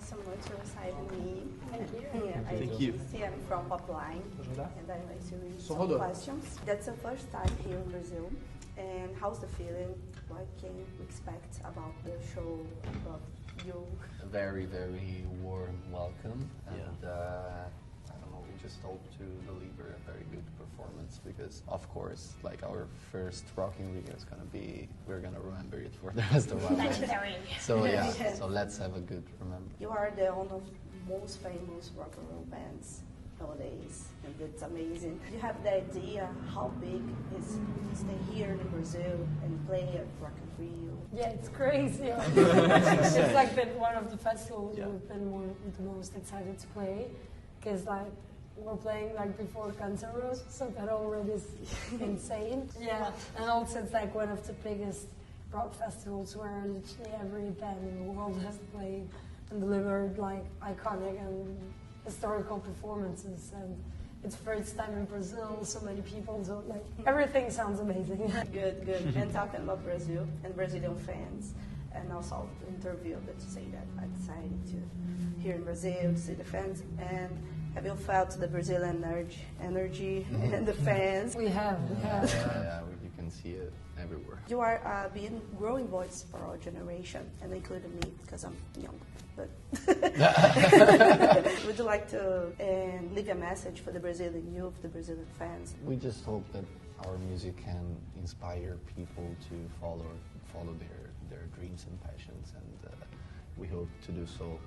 so much for receiving me. Thank you. Yeah, Thank you. I'm from ROCKline, and I like to read some questions. That's the first time here in Brazil. And how's the feeling? What can we expect about the show, about you? A very, very warm welcome, and I don't know, we just hope to deliver a very good performance because, of course, like our first rocking video is gonna be, we're gonna remember it for the rest of our lives. So yeah, so let's have a good remember. You are the one of most famous rock and roll bands nowadays, and it's amazing. You have the idea how big is to stay here in Brazil and play at Rock in Rio? Yeah, it's crazy. It's like been one of the festivals we've been the most excited to play, because like we're playing like before Guns N' Roses, so that already is insane. Yeah, and also it's like one of the biggest rock festivals where literally every band in the world has played and delivered like iconic and historical performances, and it's first time in Brazil, so many people, so like everything sounds amazing. Good, good. And talking about Brazil and Brazilian fans, and also the interview that to say that I decided to here in Brazil to see the fans. And have you felt the Brazilian energy and the fans? We have. You can see it everywhere. You are being growing voice for our generation, and including me because I'm young. But would you like to leave a message for the Brazilian youth, the Brazilian fans? We just hope that our music can inspire people to follow their dreams and passions, and we hope to do so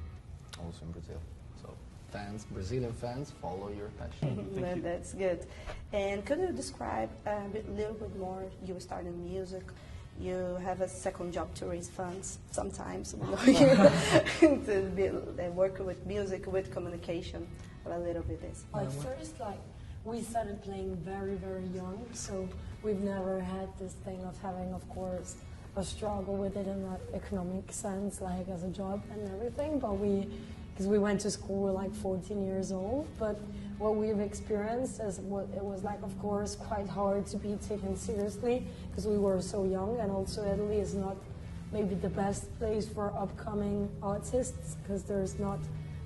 also in Brazil. So fans, Brazilian fans, follow your passion. Well, that's good. And could you describe a little bit more? You started music. You have a second job to raise funds sometimes. To work with music, with communication, a little bit this. Like first, like we started playing very, very young, so we've never had this thing of having, of course, a struggle with it in an economic sense, like as a job and everything. But because we went to school like 14 years old, but what we've experienced is it was like, of course, quite hard to be taken seriously because we were so young, and also Italy is not maybe the best place for upcoming artists because there's not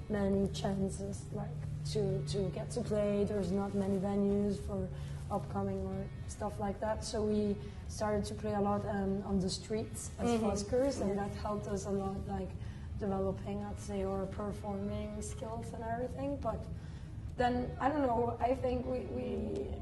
many chances like to get to play. There's not many venues for upcoming or stuff like that. So we started to play a lot on the streets as buskers, and that helped us a lot, like developing, I'd say, our performing skills and everything. But then, I don't know, I think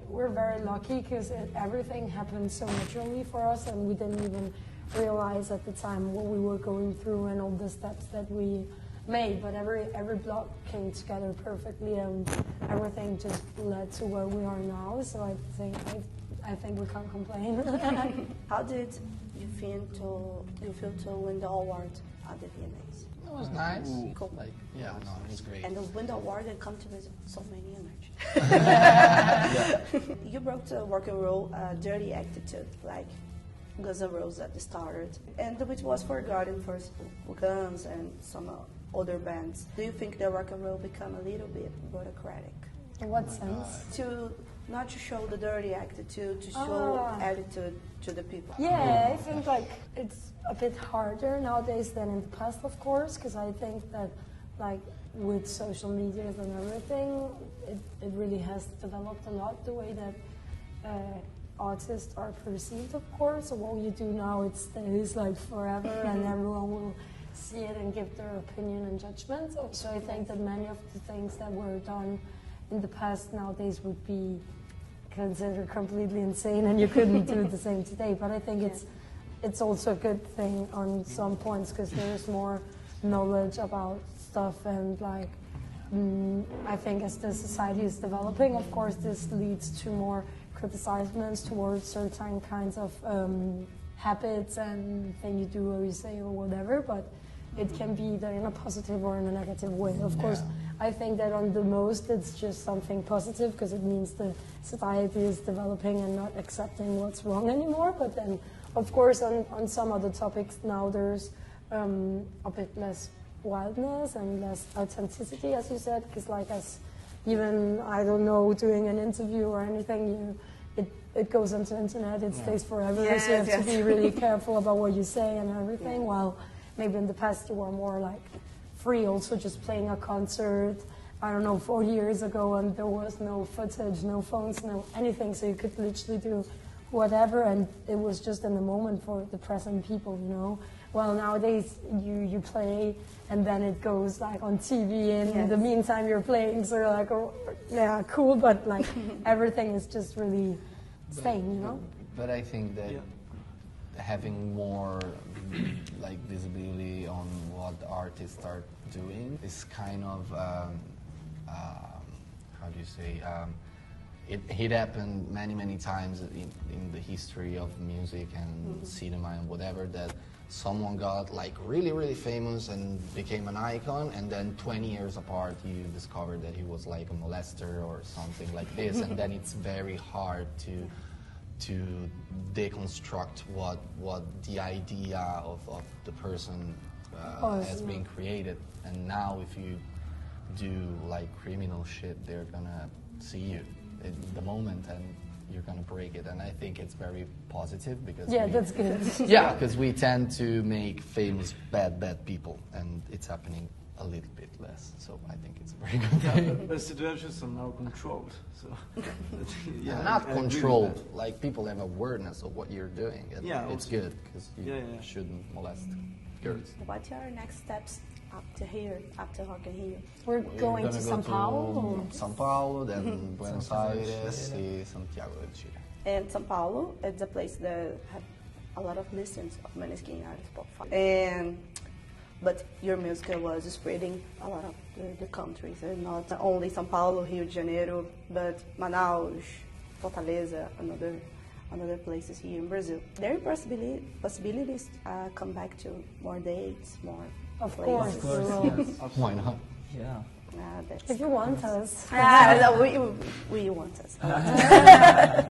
we're very lucky because everything happened so naturally for us, and we didn't even realize at the time what we were going through and all the steps that we made. But every block came together perfectly, and everything just led to where we are now. So I think we can't complain. How did you feel to win the award at the VMAs? It was nice. Cool. Like, yeah, no, it was great. And the win the award and come to visit so many energy. You brought to rock and roll dirty attitude, like Guns N' Roses at the start, and which was forgotten for Guns and some other bands. Do you think that rock and roll become a little bit bureaucratic? In what sense? Not to show the dirty attitude, to show attitude to the people. Yeah, I think like it's a bit harder nowadays than in the past, of course, because I think that like with social media and everything, it really has developed a lot the way that artists are perceived, of course. So what you do now, it stays like forever, and everyone will see it and give their opinion and judgment. So I think that many of the things that were done in the past nowadays would be considered completely insane, and you couldn't do the same today. But I think it's also a good thing on some points because there's more knowledge about stuff, and like I think as the society is developing, of course, this leads to more criticizements towards certain kinds of habits and thing you do or you say or whatever. But it can be either in a positive or in a negative way. Of course, I think that on the most it's just something positive because it means the society is developing and not accepting what's wrong anymore. But then, of course, on some other topics now there's a bit less wildness and less authenticity, as you said, because like as even, I don't know, doing an interview or anything, it goes onto the internet, it stays forever, so you have to be really careful about what you say and everything, while maybe in the past you were more like free, also just playing a concert, I don't know, 4 years ago, and there was no footage, no phones, no anything, so you could literally do whatever, and it was just in the moment for the present people, you know. Well, nowadays you play, and then it goes like on TV, and in the meantime you're playing, so you're like, oh, yeah, cool, but like everything is just really staying, you know. But I think that having more like visibility on what artists are doing is kind of how do you say, it happened many times in the history of music and cinema and whatever, that someone got like really famous and became an icon, and then 20 years apart you discovered that he was like a molester or something like this, and then it's very hard to deconstruct what the idea of the person has been created. And now if you do like criminal shit, they're gonna see you in the moment and you're gonna break it. And I think it's very positive because that's good. Yeah, because we tend to make famous bad people, and it's happening a little bit less. So I think it's a very good thing. But situations are now controlled. So not controlled. Like people have awareness of what you're doing. And it's good because you shouldn't molest girls. What's your next steps after here, after Rock in Rio? We're going to São Paulo. São Paulo, then Buenos Aires, and Santiago de Chile. And São Paulo, it's a place that have a lot of listens of Måneskin artists. But your music was spreading a lot of the countries, and not only São Paulo, Rio de Janeiro, but Manaus, Fortaleza, another places here in Brazil. There are possibilities come back to more dates, more Of places. course. Why not? Yeah. That's If you want us. we want us.